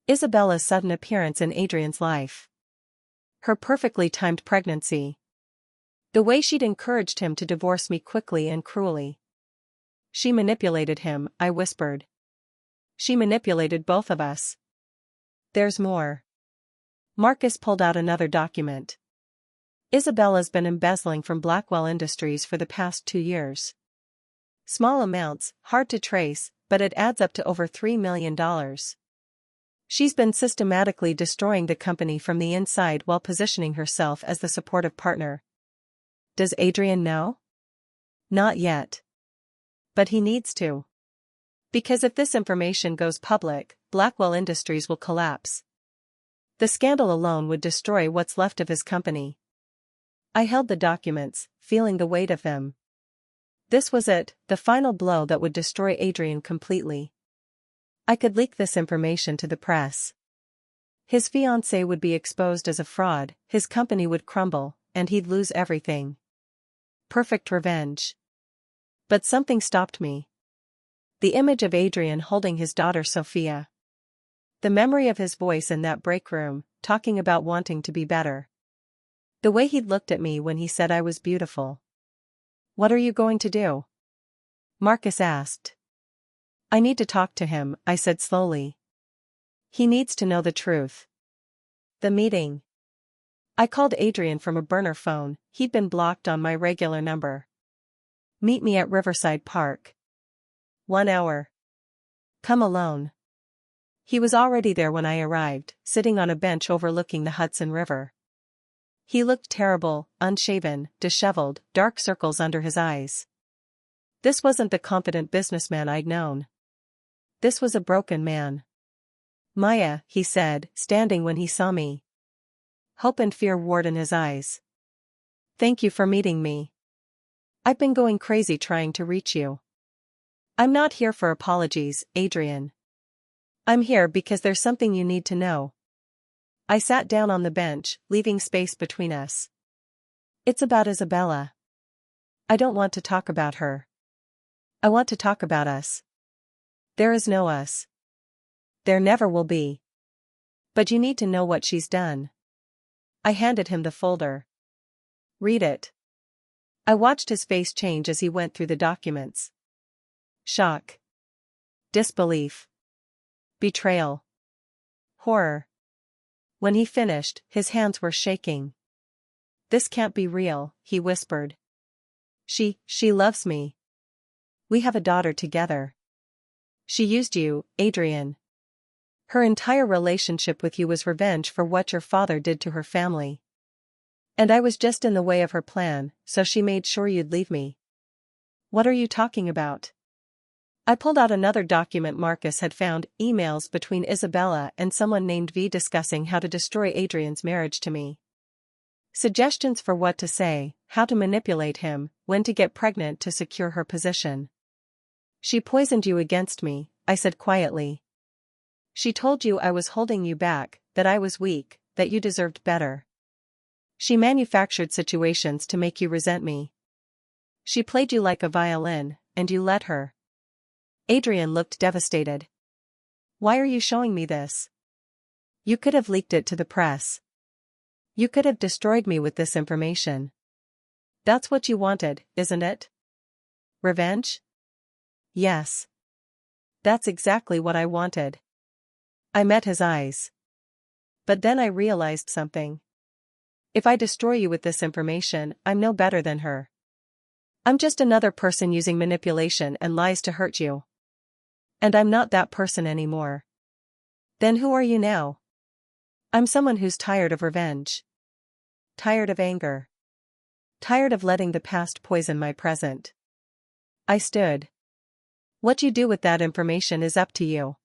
Isabella's sudden appearance in Adrian's life. Her perfectly timed pregnancy. The way she'd encouraged him to divorce me quickly and cruelly. She manipulated him, I whispered. She manipulated both of us. There's more. Marcus pulled out another document. Isabella's been embezzling from Blackwell Industries for the past 2 years. Small amounts, hard to trace, but it adds up to over $3 million. She's been systematically destroying the company from the inside while positioning herself as the supportive partner. Does Adrian know? Not yet. But he needs to. Because if this information goes public, Blackwell Industries will collapse. The scandal alone would destroy what's left of his company. I held the documents, feeling the weight of them. This was it, the final blow that would destroy Adrian completely. I could leak this information to the press. His fiancée would be exposed as a fraud, his company would crumble, and he'd lose everything. Perfect revenge. But something stopped me. The image of Adrian holding his daughter Sophia. The memory of his voice in that break room, talking about wanting to be better. The way he'd looked at me when he said I was beautiful. "What are you going to do?" Marcus asked. "I need to talk to him," I said slowly. "He needs to know the truth." The meeting. I called Adrian from a burner phone. He'd been blocked on my regular number. "Meet me at Riverside Park. 1 hour. Come alone." He was already there when I arrived, sitting on a bench overlooking the Hudson River. He looked terrible, unshaven, disheveled, dark circles under his eyes. This wasn't the confident businessman I'd known. This was a broken man. "Maya," he said, standing when he saw me. Hope and fear warred in his eyes. "Thank you for meeting me. I've been going crazy trying to reach you." "I'm not here for apologies, Adrian. I'm here because there's something you need to know." I sat down on the bench, leaving space between us. "It's about Isabella. I don't want to talk about her. I want to talk about us. There is no us. There never will be. But you need to know what she's done." I handed him the folder. "Read it." I watched his face change as he went through the documents. Shock. Disbelief. Betrayal. Horror. When he finished, his hands were shaking. "This can't be real," he whispered. She loves me. We have a daughter together. She used you, Adrian. Her entire relationship with you was revenge for what your father did to her family. And I was just in the way of her plan, so she made sure you'd leave me." "What are you talking about?" I pulled out another document Marcus had found, emails between Isabella and someone named V discussing how to destroy Adrian's marriage to me. Suggestions for what to say, how to manipulate him, when to get pregnant to secure her position. "She poisoned you against me," I said quietly. "She told you I was holding you back, that I was weak, that you deserved better. She manufactured situations to make you resent me. She played you like a violin, and you let her." Adrian looked devastated. "Why are you showing me this? You could have leaked it to the press. You could have destroyed me with this information. That's what you wanted, isn't it? Revenge?" "Yes. That's exactly what I wanted." I met his eyes. But then I realized something. If I destroy you with this information, I'm no better than her. I'm just another person using manipulation and lies to hurt you. And I'm not that person anymore. Then who are you now? I'm someone who's tired of revenge. Tired of anger. Tired of letting the past poison my present. I stood. "What you do with that information is up to you.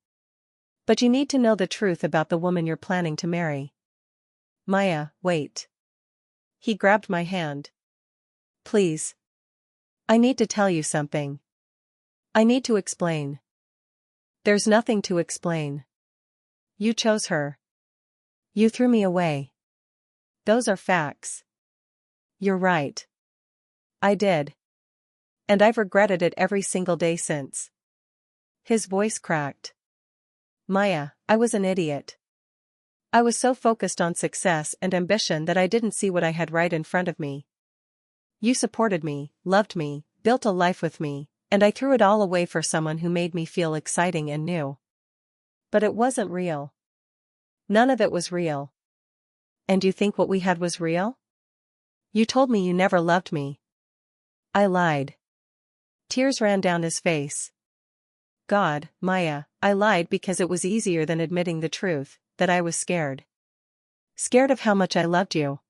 But you need to know the truth about the woman you're planning to marry." "Maya, wait." He grabbed my hand. "Please. I need to tell you something. I need to explain." "There's nothing to explain. You chose her. You threw me away. Those are facts." "You're right. I did. And I've regretted it every single day since." His voice cracked. "Maya, I was an idiot. I was so focused on success and ambition that I didn't see what I had right in front of me. You supported me, loved me, built a life with me, and I threw it all away for someone who made me feel exciting and new. But it wasn't real. None of it was real." "And you think what we had was real?" "You told me you never loved me." I lied. Tears ran down his face. "God, Maya, I lied because it was easier than admitting the truth, that I was scared. Scared of how much I loved you.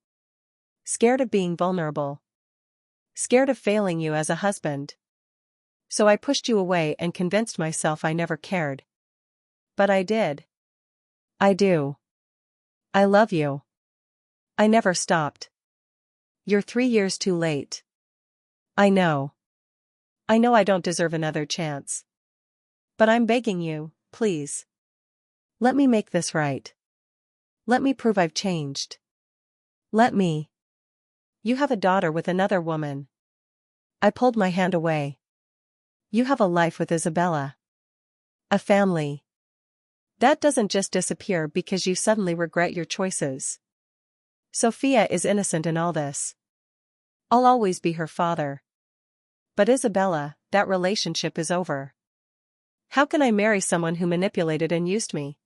Scared of being vulnerable. Scared of failing you as a husband. So I pushed you away and convinced myself I never cared. But I did. I do. I love you. I never stopped. You're 3 years too late. I know. I know I don't deserve another chance. But I'm begging you, please. Let me make this right. Let me prove I've changed. Let me. You have a daughter with another woman." I pulled my hand away. "You have a life with Isabella. A family. That doesn't just disappear because you suddenly regret your choices. Sophia is innocent in all this. I'll always be her father. But Isabella, that relationship is over. How can I marry someone who manipulated and used me?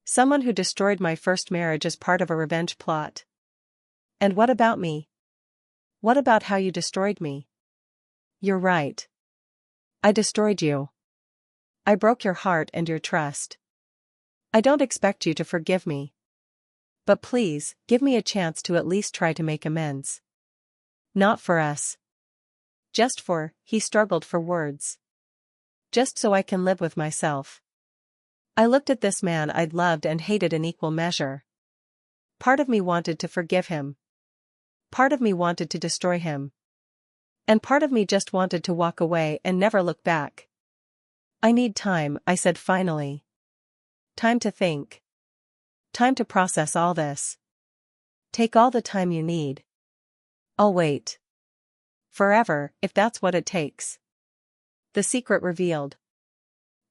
Someone who destroyed my first marriage as part of a revenge plot. And what about me? What about how you destroyed me? You're right. I destroyed you. I broke your heart and your trust. I don't expect you to forgive me. But please, give me a chance to at least try to make amends. Not for us. Just for, he struggled for words. Just so I can live with myself. I looked at this man I'd loved and hated in equal measure. Part of me wanted to forgive him. Part of me wanted to destroy him. And part of me just wanted to walk away and never look back. I need time, I said finally. Time to think. Time to process all this. Take all the time you need. I'll wait. Forever, if that's what it takes. The secret revealed.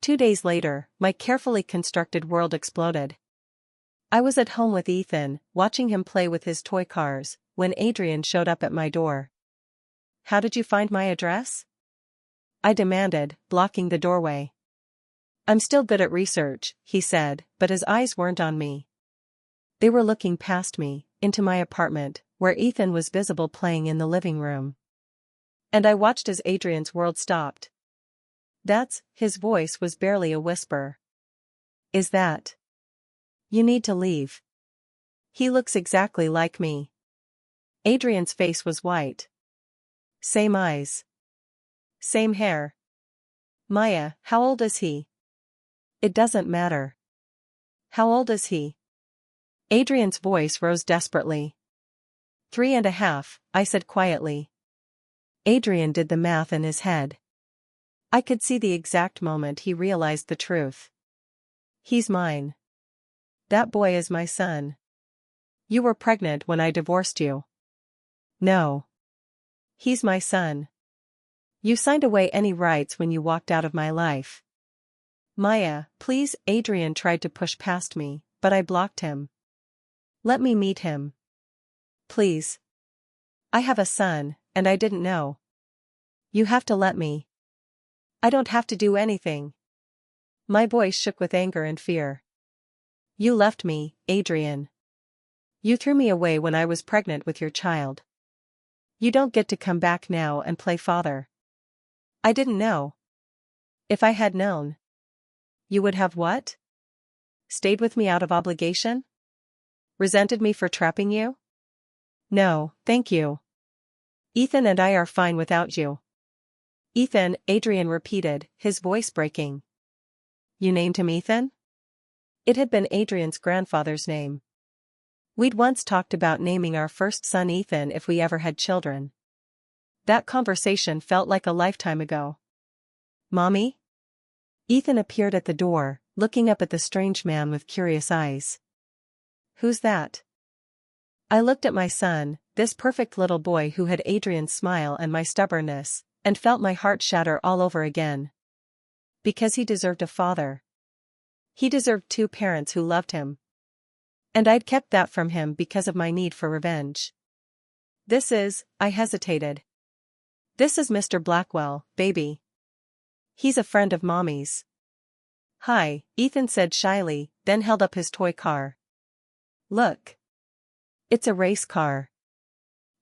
2 days later, my carefully constructed world exploded. I was at home with Ethan, watching him play with his toy cars, when Adrian showed up at my door. How did you find my address? I demanded, blocking the doorway. I'm still good at research, he said, but his eyes weren't on me. They were looking past me, into my apartment, where Ethan was visible playing in the living room. And I watched as Adrian's world stopped. His voice was barely a whisper. Is that? You need to leave. He looks exactly like me. Adrian's face was white. Same eyes. Same hair. Maya, how old is he? It doesn't matter. How old is he? Adrian's voice rose desperately. 3.5, I said quietly. Adrian did the math in his head. I could see the exact moment he realized the truth. He's mine. That boy is my son. You were pregnant when I divorced you. No. He's my son. You signed away any rights when you walked out of my life. Maya, please, Adrian tried to push past me, but I blocked him. Let me meet him. Please. I have a son, and I didn't know. You have to let me. I don't have to do anything. My voice shook with anger and fear. You left me, Adrian. You threw me away when I was pregnant with your child. You don't get to come back now and play father. I didn't know. If I had known. You would have what? Stayed with me out of obligation? Resented me for trapping you? No, thank you. Ethan and I are fine without you. Ethan, Adrian repeated, his voice breaking. You named him Ethan? It had been Adrian's grandfather's name. We'd once talked about naming our first son Ethan if we ever had children. That conversation felt like a lifetime ago. Mommy? Ethan appeared at the door, looking up at the strange man with curious eyes. Who's that? I looked at my son, this perfect little boy who had Adrian's smile and my stubbornness, and felt my heart shatter all over again. Because he deserved a father. He deserved 2 parents who loved him. And I'd kept that from him because of my need for revenge. I hesitated. This is Mr. Blackwell, baby. He's a friend of Mommy's. Hi, Ethan said shyly, then held up his toy car. Look. It's a race car.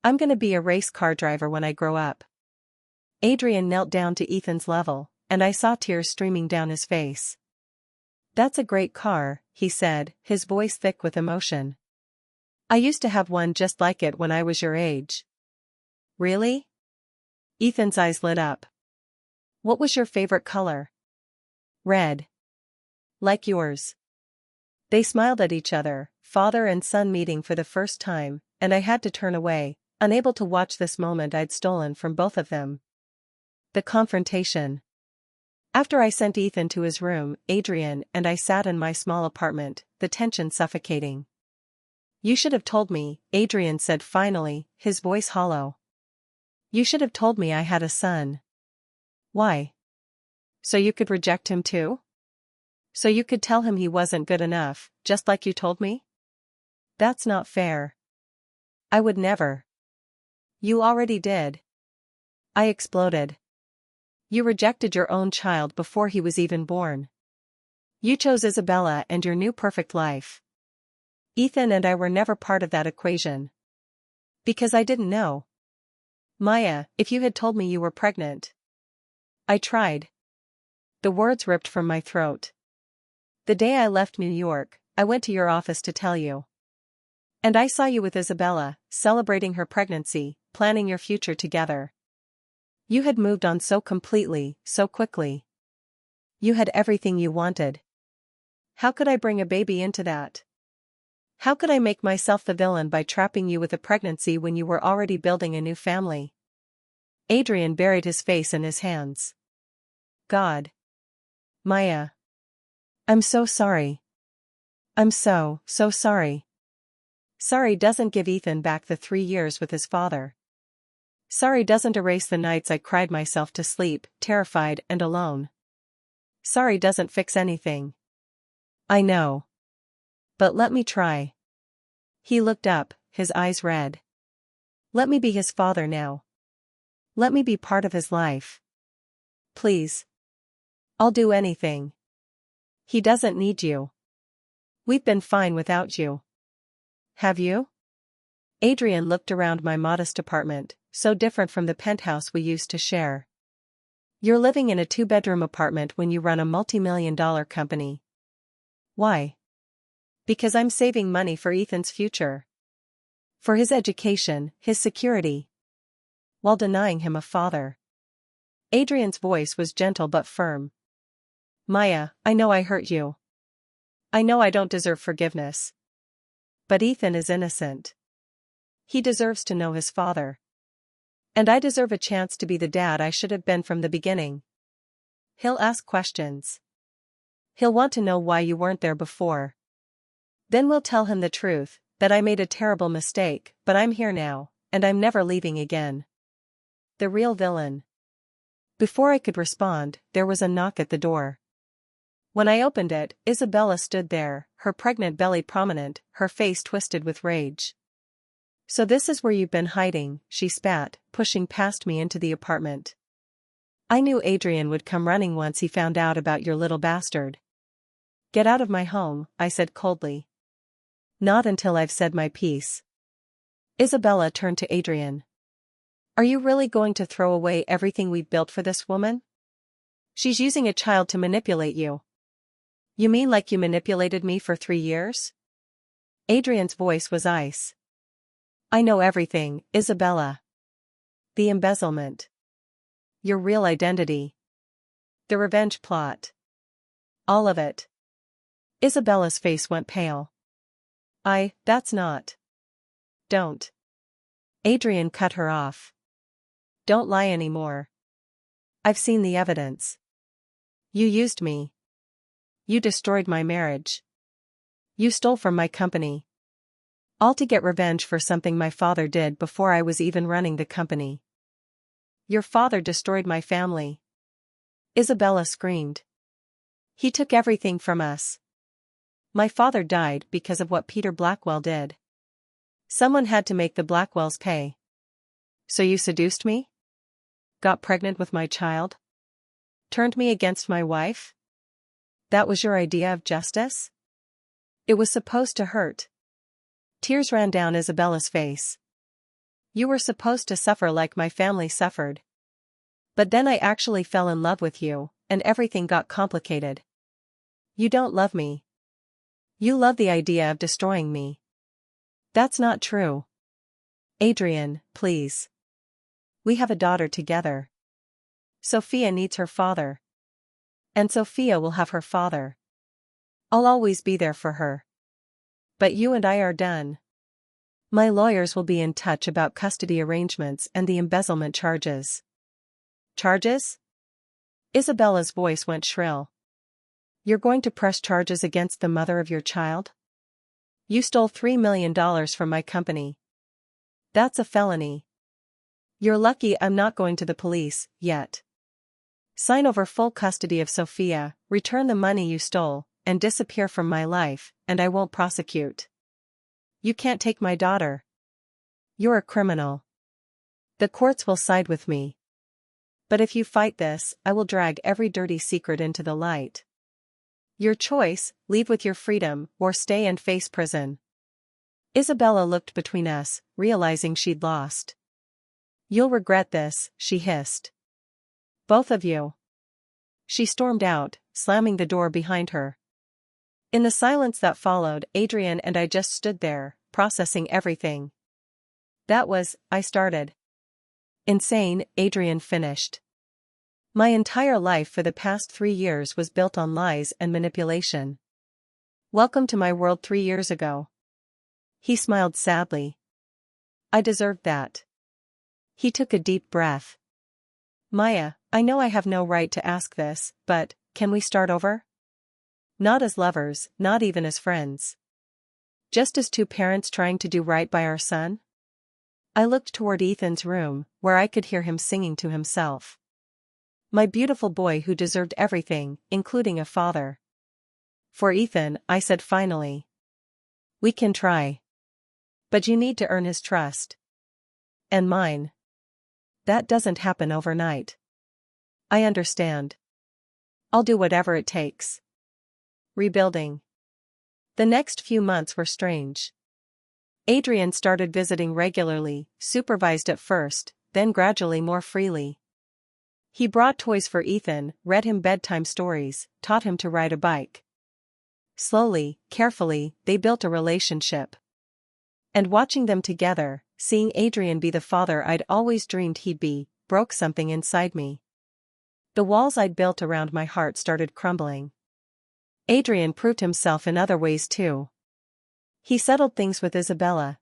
I'm gonna be a race car driver when I grow up. Adrian knelt down to Ethan's level, and I saw tears streaming down his face. That's a great car, he said, his voice thick with emotion. I used to have one just like it when I was your age. Really? Ethan's eyes lit up. What was your favorite color? Red. Like yours. They smiled at each other, father and son meeting for the first time, and I had to turn away, unable to watch this moment I'd stolen from both of them. The confrontation. After I sent Ethan to his room, Adrian and I sat in my small apartment, the tension suffocating. You should have told me, Adrian said finally, his voice hollow. You should have told me I had a son. Why? So you could reject him too? So you could tell him he wasn't good enough, just like you told me? That's not fair. I would never. You already did. I exploded. You rejected your own child before he was even born. You chose Isabella and your new perfect life. Ethan and I were never part of that equation. Because I didn't know. Maya, if you had told me you were pregnant. I tried. The words ripped from my throat. The day I left New York, I went to your office to tell you. And I saw you with Isabella, celebrating her pregnancy, planning your future together. You had moved on so completely, so quickly. You had everything you wanted. How could I bring a baby into that? How could I make myself the villain by trapping you with a pregnancy when you were already building a new family? Adrian buried his face in his hands. God. Maya. I'm so sorry. I'm so sorry. Sorry doesn't give Ethan back the 3 years with his father. Sorry doesn't erase the nights I cried myself to sleep, terrified and alone. Sorry doesn't fix anything. I know. But let me try. He looked up, his eyes red. Let me be his father now. Let me be part of his life. Please. I'll do anything. He doesn't need you. We've been fine without you. Have you? Adrian looked around my modest apartment, so different from the penthouse we used to share. You're living in a 2-bedroom apartment when you run a multi-million-dollar company. Why? Because I'm saving money for Ethan's future. For his education, his security. While denying him a father. Adrian's voice was gentle but firm. Maya, I know I hurt you. I know I don't deserve forgiveness. But Ethan is innocent. He deserves to know his father. And I deserve a chance to be the dad I should have been from the beginning. He'll ask questions. He'll want to know why you weren't there before. Then we'll tell him the truth, that I made a terrible mistake, but I'm here now, and I'm never leaving again. The real villain. Before I could respond, there was a knock at the door. When I opened it, Isabella stood there, her pregnant belly prominent, her face twisted with rage. So this is where you've been hiding, she spat, pushing past me into the apartment. I knew Adrian would come running once he found out about your little bastard. Get out of my home, I said coldly. Not until I've said my piece. Isabella turned to Adrian. Are you really going to throw away everything we've built for this woman? She's using a child to manipulate you. You mean like you manipulated me for 3 years? Adrian's voice was ice. I know everything, Isabella. The embezzlement. Your real identity. The revenge plot. All of it. Isabella's face went pale. That's not. Don't. Adrian cut her off. Don't lie anymore. I've seen the evidence. You used me. You destroyed my marriage. You stole from my company. All to get revenge for something my father did before I was even running the company. Your father destroyed my family. Isabella screamed. He took everything from us. My father died because of what Peter Blackwell did. Someone had to make the Blackwells pay. So you seduced me? Got pregnant with my child? Turned me against my wife? That was your idea of justice? It was supposed to hurt. Tears ran down Isabella's face. You were supposed to suffer like my family suffered. But then I actually fell in love with you, and everything got complicated. You don't love me. You love the idea of destroying me. That's not true. Adrian, please. We have a daughter together. Sophia needs her father. And Sophia will have her father. I'll always be there for her. But you and I are done. My lawyers will be in touch about custody arrangements and the embezzlement charges. Charges? Isabella's voice went shrill. You're going to press charges against the mother of your child? You stole $3 million from my company. That's a felony. You're lucky I'm not going to the police, yet. Sign over full custody of Sophia, return the money you stole, and disappear from my life, and I won't prosecute. You can't take my daughter. You're a criminal. The courts will side with me. But if you fight this, I will drag every dirty secret into the light. Your choice, leave with your freedom, or stay and face prison. Isabella looked between us, realizing she'd lost. You'll regret this, she hissed. Both of you. She stormed out, slamming the door behind her. In the silence that followed, Adrian and I just stood there, processing everything. I started. Insane, Adrian finished. My entire life for the past 3 years was built on lies and manipulation. Welcome to my world 3 years ago. He smiled sadly. I deserved that. He took a deep breath. Maya, I know I have no right to ask this, but, can we start over? Not as lovers, not even as friends. Just as 2 parents trying to do right by our son? I looked toward Ethan's room, where I could hear him singing to himself. My beautiful boy who deserved everything, including a father. For Ethan, I said finally. We can try. But you need to earn his trust. And mine. That doesn't happen overnight. I understand. I'll do whatever it takes. Rebuilding. The next few months were strange. Adrian started visiting regularly, supervised at first, then gradually more freely. He brought toys for Ethan, read him bedtime stories, taught him to ride a bike. Slowly, carefully, they built a relationship. And watching them together, seeing Adrian be the father I'd always dreamed he'd be, broke something inside me. The walls I'd built around my heart started crumbling. Adrian proved himself in other ways too. He settled things with Isabella,